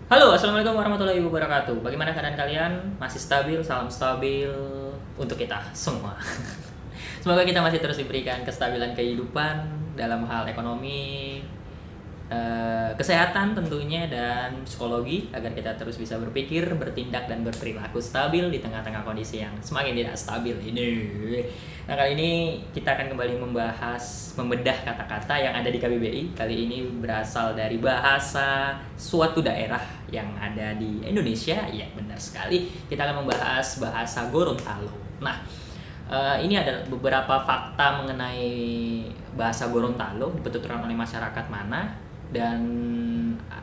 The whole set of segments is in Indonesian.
Halo, assalamualaikum warahmatullahi wabarakatuh. Bagaimana keadaan kalian? Masih stabil? Salam stabil untuk kita semua. Semoga kita masih terus diberikan kestabilan kehidupan dalam hal ekonomi, kesehatan tentunya, dan psikologi agar kita terus bisa berpikir, bertindak, dan berperilaku stabil di tengah-tengah kondisi yang semakin tidak stabil ini. Nah, kali ini kita akan kembali membedah kata-kata yang ada di KBBI. Kali ini berasal dari bahasa suatu daerah yang ada di Indonesia. Ya, benar sekali. Kita akan membahas bahasa Gorontalo. Nah, ini adalah beberapa fakta mengenai bahasa Gorontalo dipetuturkan oleh masyarakat mana, dan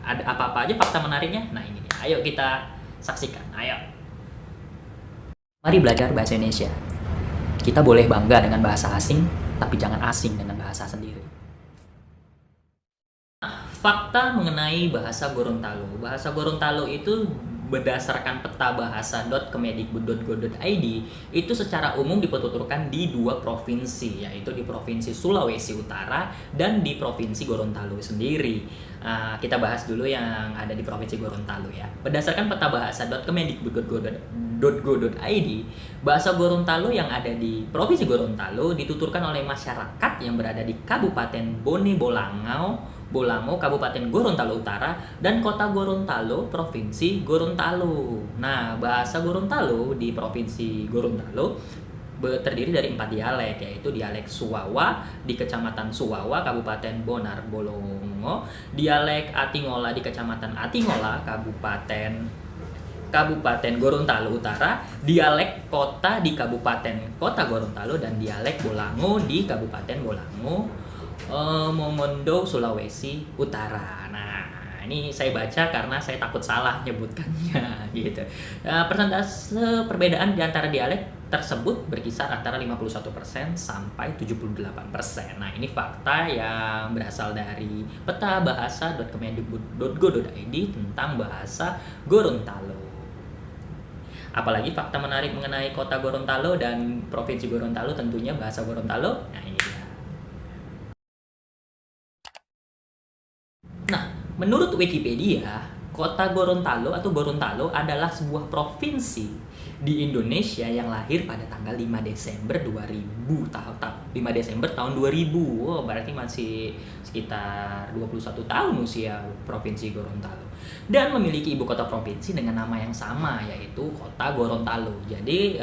ada apa-apa aja fakta menariknya. Nah, ini dia. Ayo kita saksikan. Ayo. Mari belajar bahasa Indonesia. Kita boleh bangga dengan bahasa asing, tapi jangan asing dengan bahasa sendiri. Fakta mengenai bahasa Gorontalo. Bahasa Gorontalo itu berdasarkan peta bahasa.kemedikbud.go.id itu secara umum dipetuturkan di dua provinsi, yaitu di Provinsi Sulawesi Utara dan di Provinsi Gorontalo sendiri. Kita bahas dulu yang ada di Provinsi Gorontalo ya. Berdasarkan peta bahasa.kemedikbud.go.id, bahasa Gorontalo yang ada di Provinsi Gorontalo dituturkan oleh masyarakat yang berada di Kabupaten Bone Bolango, Kabupaten Gorontalo Utara, dan Kota Gorontalo, Provinsi Gorontalo. Nah, bahasa Gorontalo di Provinsi Gorontalo terdiri dari 4 dialek, yaitu dialek Suwawa di Kecamatan Suwawa, Kabupaten Bonar Bolongo, dialek Atingola di Kecamatan Atingola, Kabupaten Gorontalo Utara, dialek Kota di Kabupaten Kota Gorontalo, dan dialek Bolango di Kabupaten Bolango, Momondo, Sulawesi Utara. Nah, ini saya baca karena saya takut salah nyebutkannya gitu. Persentase perbedaan di antara dialek tersebut berkisar antara 51% sampai 78%. Nah, ini fakta yang berasal dari peta bahasa.kemendikbud.go.id tentang bahasa Gorontalo. Apalagi fakta menarik mengenai Kota Gorontalo dan Provinsi Gorontalo, tentunya bahasa Gorontalo. Nah, ini dia. Nah, menurut Wikipedia, Kota Gorontalo atau Gorontalo adalah sebuah provinsi di Indonesia yang lahir pada tanggal 5 Desember 2000. 5 Desember tahun 2000. Oh, berarti masih sekitar 21 tahun usia Provinsi Gorontalo. Dan memiliki ibu kota provinsi dengan nama yang sama, yaitu Kota Gorontalo. Jadi,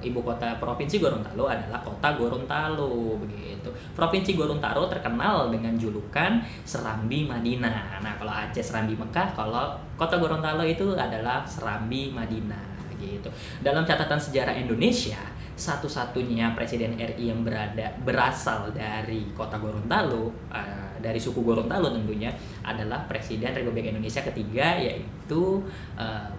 ibu kota Provinsi Gorontalo adalah Kota Gorontalo, begitu. Provinsi Gorontalo terkenal dengan julukan Serambi Madinah. Nah, kalau Aceh Serambi Mekah, kalau Kota Gorontalo itu adalah Serambi Madinah gitu. Dalam catatan sejarah Indonesia, satu-satunya presiden RI yang berasal dari Kota Gorontalo, dari suku Gorontalo tentunya, adalah Presiden Republik Indonesia ketiga, yaitu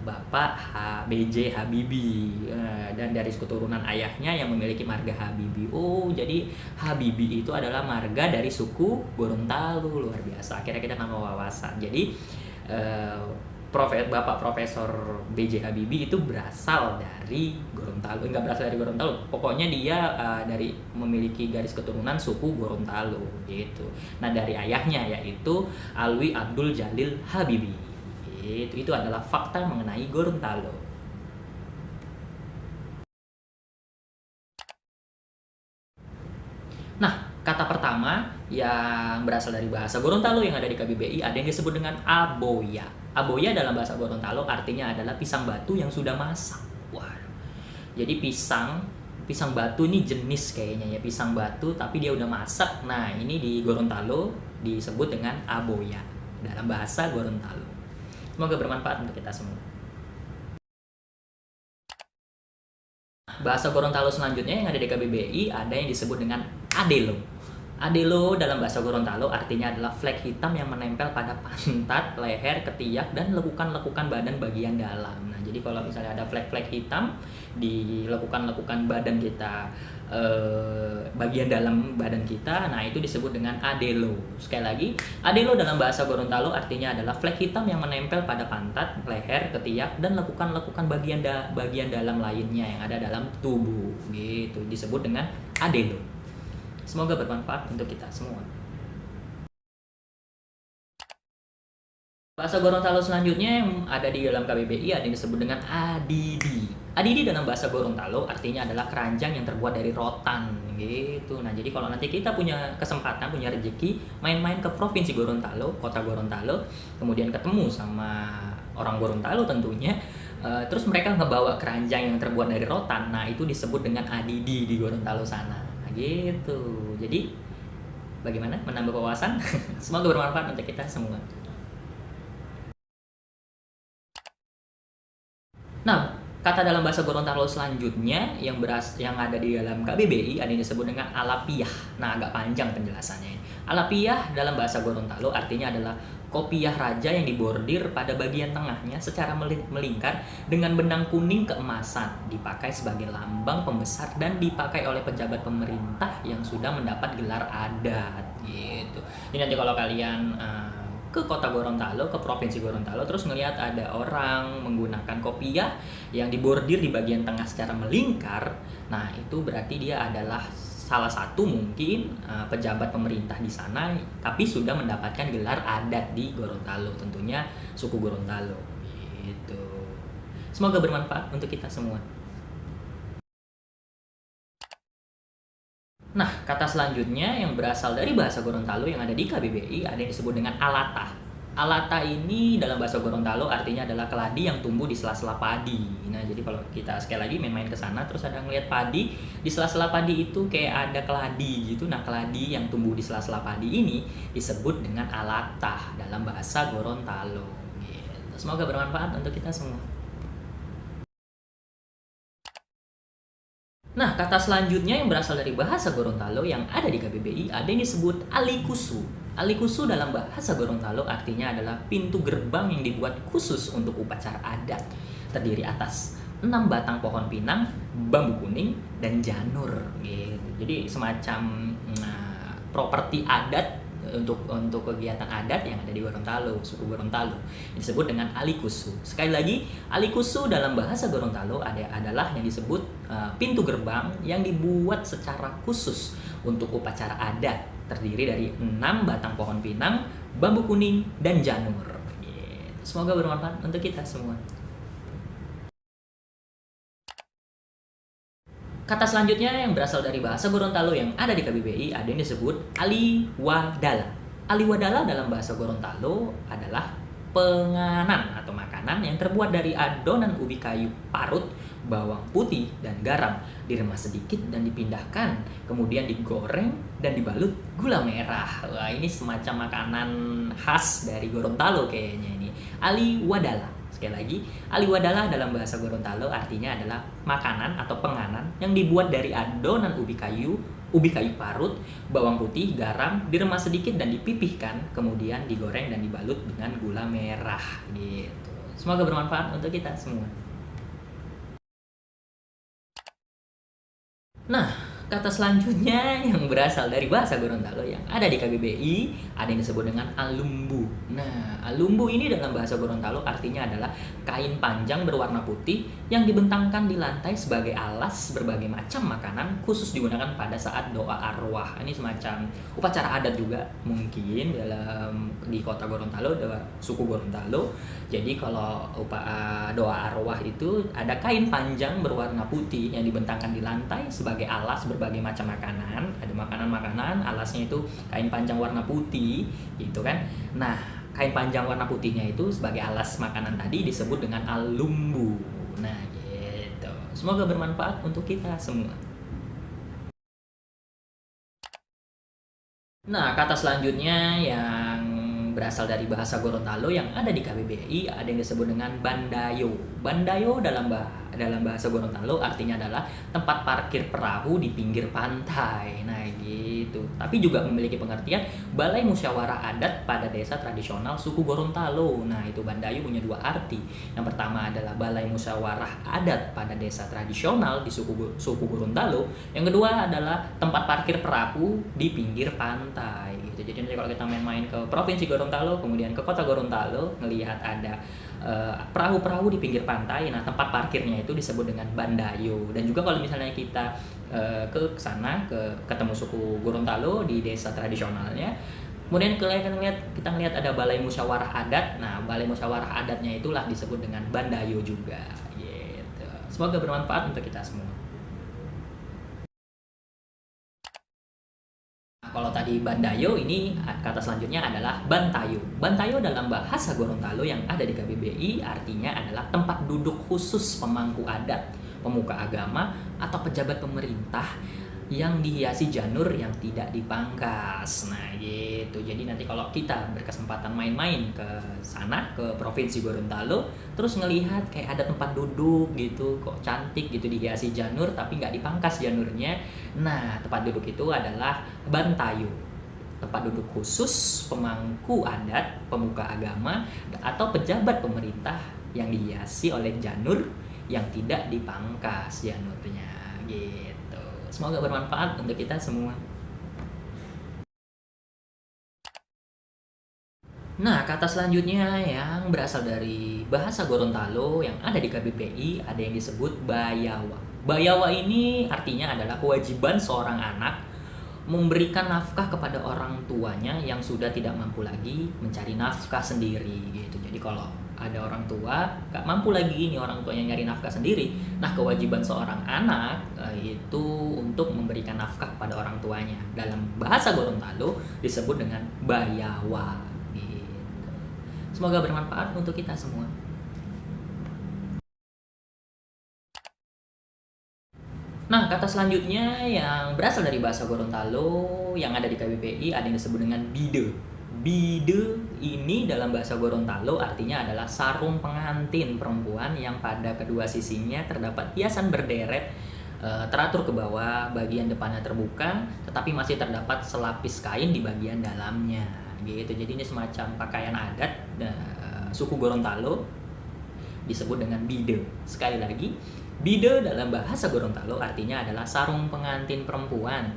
Bapak B.J. Habibie, dan dari keturunan ayahnya yang memiliki marga Habibie. Oh, jadi Habibie itu adalah marga dari suku Gorontalo. Luar biasa. Akhirnya kita nambah wawasan. Jadi Bapak Profesor B.J. Habibie itu berasal dari Gorontalo. Enggak berasal dari Gorontalo, pokoknya dia dari memiliki garis keturunan suku Gorontalo gitu. Nah, dari ayahnya yaitu Alwi Abdul Jalil Habibie. Itu adalah fakta mengenai Gorontalo. Nah, kata pertama yang berasal dari bahasa Gorontalo yang ada di KBBI ada yang disebut dengan aboya. Aboya dalam bahasa Gorontalo artinya adalah pisang batu yang sudah masak. Wah, jadi pisang batu ini jenis kayaknya ya, pisang batu tapi dia udah masak. Nah, ini di Gorontalo disebut dengan aboya dalam bahasa Gorontalo. Semoga bermanfaat untuk kita semua. Bahasa Gorontalo selanjutnya yang ada di KBBI ada yang disebut dengan adelo. Adelo dalam bahasa Gorontalo artinya adalah flek hitam yang menempel pada pantat, leher, ketiak, dan lekukan-lekukan badan bagian dalam. Nah, jadi kalau misalnya ada flek-flek hitam di lekukan-lekukan badan kita, bagian dalam badan kita, nah itu disebut dengan adelo. Sekali lagi, adelo dalam bahasa Gorontalo artinya adalah flek hitam yang menempel pada pantat, leher, ketiak, dan lekukan-lekukan bagian dalam lainnya yang ada dalam tubuh. Gitu, disebut dengan adelo. Semoga bermanfaat untuk kita semua. Bahasa Gorontalo selanjutnya yang ada di dalam KBBI ada yang disebut dengan adidi. Adidi dalam bahasa Gorontalo artinya adalah keranjang yang terbuat dari rotan gitu. Nah, jadi kalau nanti kita punya kesempatan, punya rezeki main-main ke Provinsi Gorontalo, Kota Gorontalo, kemudian ketemu sama orang Gorontalo tentunya, terus mereka ngebawa keranjang yang terbuat dari rotan. Nah, itu disebut dengan adidi di Gorontalo sana. Nah, gitu. Jadi bagaimana menambah wawasan? Semoga bermanfaat untuk kita semua. Nah, kata dalam bahasa Gorontalo selanjutnya yang ada di dalam KBBI ada yang disebut dengan alapiah. Nah, agak panjang penjelasannya. Alapiah dalam bahasa Gorontalo artinya adalah kopiah raja yang dibordir pada bagian tengahnya secara melingkar dengan benang kuning keemasan, dipakai sebagai lambang pembesar dan dipakai oleh pejabat pemerintah yang sudah mendapat gelar adat gitu. Jadi nanti kalau kalian ke kota Gorontalo, ke provinsi Gorontalo, terus ngelihat ada orang menggunakan kopiah yang dibordir di bagian tengah secara melingkar, nah itu berarti dia adalah salah satu mungkin pejabat pemerintah di sana, tapi sudah mendapatkan gelar adat di Gorontalo, tentunya suku Gorontalo, gitu. Semoga bermanfaat untuk kita semua. Nah, kata selanjutnya yang berasal dari bahasa Gorontalo yang ada di KBBI ada yang disebut dengan alata. Alata ini dalam bahasa Gorontalo artinya adalah keladi yang tumbuh di sela-sela padi. Nah, jadi kalau kita sekali lagi main-main ke sana terus ada ngeliat padi, di sela-sela padi itu kayak ada keladi gitu. Nah, keladi yang tumbuh di sela-sela padi ini disebut dengan alata dalam bahasa Gorontalo. Gitu. Semoga bermanfaat untuk kita semua. Nah, kata selanjutnya yang berasal dari bahasa Gorontalo yang ada di KBBI ada yang disebut alikusu. Alikusu dalam bahasa Gorontalo artinya adalah pintu gerbang yang dibuat khusus untuk upacara adat. Terdiri atas 6 batang pohon pinang, bambu kuning, dan janur. Gitu. Jadi semacam properti adat untuk kegiatan adat yang ada di Gorontalo, suku Gorontalo. Disebut dengan alikusu. Sekali lagi, alikusu dalam bahasa Gorontalo adalah yang disebut pintu gerbang yang dibuat secara khusus untuk upacara adat. Terdiri dari 6 batang pohon pinang, bambu kuning, dan janur. Semoga bermanfaat untuk kita semua. Kata selanjutnya yang berasal dari bahasa Gorontalo yang ada di KBBI ada yang disebut aliwadala. Aliwadala dalam bahasa Gorontalo adalah penganan atau makanan yang terbuat dari adonan ubi kayu parut, bawang putih, dan garam. Diremas sedikit dan dipindahkan, kemudian digoreng dan dibalut gula merah. Wah, ini semacam makanan khas dari Gorontalo kayaknya ini. Aliwadala. Sekali lagi, aliwadala dalam bahasa Gorontalo artinya adalah makanan atau penganan yang dibuat dari adonan ubi kayu parut, bawang putih, garam, diremas sedikit dan dipipihkan, kemudian digoreng dan dibalut dengan gula merah gitu. Semoga bermanfaat untuk kita semua. Nah, kata selanjutnya yang berasal dari bahasa Gorontalo yang ada di KBBI ada yang disebut dengan alumbu. Nah, alumbu ini dalam bahasa Gorontalo artinya adalah kain panjang berwarna putih yang dibentangkan di lantai sebagai alas berbagai macam makanan khusus digunakan pada saat doa arwah. Ini semacam upacara adat juga mungkin di kota Gorontalo, suku Gorontalo. Jadi kalau doa arwah itu ada kain panjang berwarna putih yang dibentangkan di lantai sebagai alas berbagai macam makanan. Ada makanan-makanan, alasnya itu kain panjang warna putih gitu kan. Nah, kain panjang warna putihnya itu sebagai alas makanan tadi disebut dengan alumbu. Nah, gitu. Semoga bermanfaat untuk kita semua. Nah, kata selanjutnya yang berasal dari bahasa Gorontalo yang ada di KBBI ada yang disebut dengan bandayo. Bandayo dalam bahasa Gorontalo artinya adalah tempat parkir perahu di pinggir pantai. Nah, gitu. Tapi juga memiliki pengertian balai musyawarah adat pada desa tradisional suku Gorontalo. Nah, itu bandayo punya dua arti. Yang pertama adalah balai musyawarah adat pada desa tradisional di suku Gorontalo. Yang kedua adalah tempat parkir perahu di pinggir pantai. Gitu. Jadi nanti kalau kita main-main ke provinsi Gorontalo, kemudian ke kota Gorontalo, ngelihat ada perahu-perahu di pinggir pantai. Nah, tempat parkirnya itu disebut dengan bandayo. Dan juga kalau misalnya kita ke sana ketemu suku Gorontalo di desa tradisionalnya, Kemudian kita ngelihat ada balai musyawarah adat. Nah, balai musyawarah adatnya itulah disebut dengan Bandayo juga. Gitu. Semoga bermanfaat untuk kita semua. Nah, kalau tadi Bandayo, ini kata selanjutnya adalah Bantayo. Bantayo dalam bahasa Gorontalo yang ada di KBBI artinya adalah tempat duduk khusus pemangku adat, pemuka agama, atau pejabat pemerintah yang dihiasi janur yang tidak dipangkas. Nah, gitu. Jadi nanti kalau kita berkesempatan main-main ke sana, ke Provinsi Gorontalo, terus ngelihat kayak ada tempat duduk gitu, kok cantik gitu, dihiasi janur tapi nggak dipangkas janurnya. Nah, tempat duduk itu adalah Bantayo. Tempat duduk khusus pemangku adat, pemuka agama, atau pejabat pemerintah yang dihiasi oleh janur yang tidak dipangkas janurnya. Gitu. Semoga bermanfaat untuk kita semua. Nah, kata selanjutnya yang berasal dari bahasa Gorontalo yang ada di KBBI ada yang disebut bayawa. Bayawa ini artinya adalah kewajiban seorang anak memberikan nafkah kepada orang tuanya yang sudah tidak mampu lagi mencari nafkah sendiri gitu. Jadi kalau ada orang tua gak mampu lagi nih orang tuanya nyari nafkah sendiri, nah kewajiban seorang anak itu untuk memberikan nafkah kepada orang tuanya. Dalam bahasa Gorontalo disebut dengan bayawa gitu. Semoga bermanfaat untuk kita semua. Nah, kata selanjutnya yang berasal dari bahasa Gorontalo yang ada di KBBI ada yang disebut dengan bide. Bide ini dalam bahasa Gorontalo artinya adalah sarung pengantin perempuan yang pada kedua sisinya terdapat hiasan berderet teratur ke bawah, bagian depannya terbuka, tetapi masih terdapat selapis kain di bagian dalamnya. Gitu. Jadi ini semacam pakaian adat suku Gorontalo disebut dengan bide. Sekali lagi, bide dalam bahasa Gorontalo artinya adalah sarung pengantin perempuan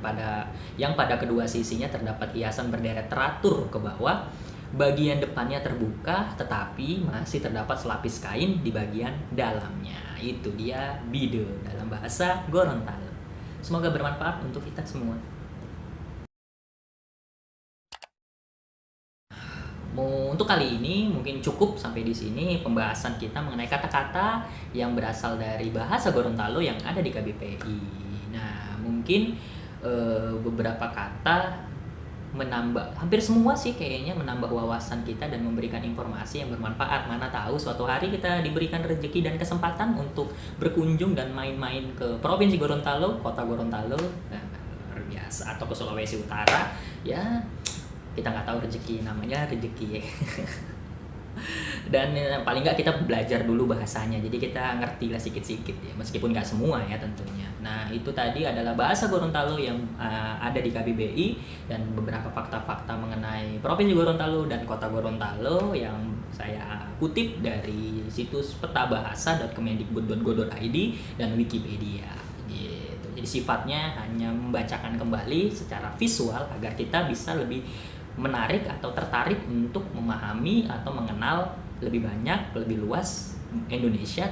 yang pada kedua sisinya terdapat hiasan berderet teratur ke bawah, bagian depannya terbuka tetapi masih terdapat selapis kain di bagian dalamnya. Itu dia bide dalam bahasa Gorontalo. Semoga bermanfaat untuk kita semua. Untuk kali ini mungkin cukup sampai di sini pembahasan kita mengenai kata-kata yang berasal dari bahasa Gorontalo yang ada di KBPI. Nah, mungkin beberapa kata menambah, hampir semua sih kayaknya menambah wawasan kita dan memberikan informasi yang bermanfaat. Mana tahu suatu hari kita diberikan rezeki dan kesempatan untuk berkunjung dan main-main ke Provinsi Gorontalo, Kota Gorontalo, luar biasa, atau ke Sulawesi Utara. Ya, kita nggak tahu rezeki, namanya rezeki ya. Dan paling nggak kita belajar dulu bahasanya, jadi kita ngerti lah sedikit-sedikit ya, meskipun nggak semua ya tentunya. Nah, itu tadi adalah bahasa Gorontalo yang ada di KBBI dan beberapa fakta-fakta mengenai Provinsi Gorontalo dan Kota Gorontalo yang saya kutip dari situs petabahasa.kemendikbud.go.id dan Wikipedia gitu. Jadi sifatnya hanya membacakan kembali secara visual agar kita bisa lebih menarik atau tertarik untuk memahami atau mengenal lebih banyak, lebih luas Indonesia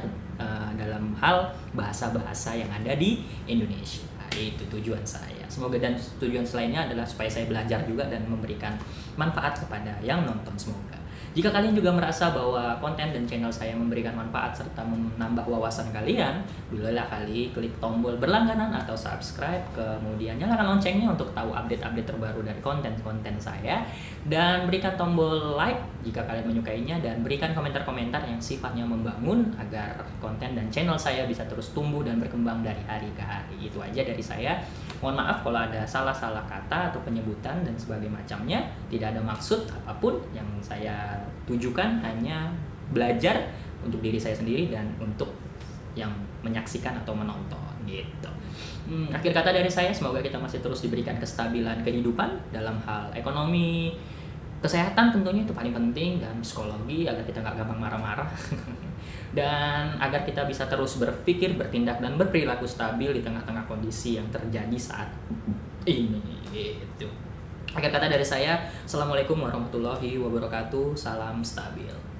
dalam hal bahasa-bahasa yang ada di Indonesia. Itu tujuan saya. Semoga, dan tujuan selainnya adalah supaya saya belajar juga dan memberikan manfaat kepada yang nonton. Semoga jika kalian juga merasa bahwa konten dan channel saya memberikan manfaat serta menambah wawasan kalian, bolehlah kali klik tombol berlangganan atau subscribe, kemudian nyalakan loncengnya untuk tahu update-update terbaru dari konten-konten saya, dan berikan tombol like jika kalian menyukainya, dan berikan komentar-komentar yang sifatnya membangun agar konten dan channel saya bisa terus tumbuh dan berkembang dari hari ke hari. Itu aja dari saya. Mohon maaf kalau ada salah-salah kata atau penyebutan dan sebagainya macamnya. Tidak ada maksud apapun, yang saya tujukan hanya belajar untuk diri saya sendiri dan untuk yang menyaksikan atau menonton gitu. Akhir kata dari saya, semoga kita masih terus diberikan kestabilan kehidupan dalam hal ekonomi, kesehatan tentunya itu paling penting, dan psikologi agar kita nggak gampang marah-marah. Dan agar kita bisa terus berpikir, bertindak, dan berperilaku stabil di tengah-tengah kondisi yang terjadi saat ini gitu. Akhir kata dari saya, Assalamualaikum warahmatullahi wabarakatuh, salam stabil.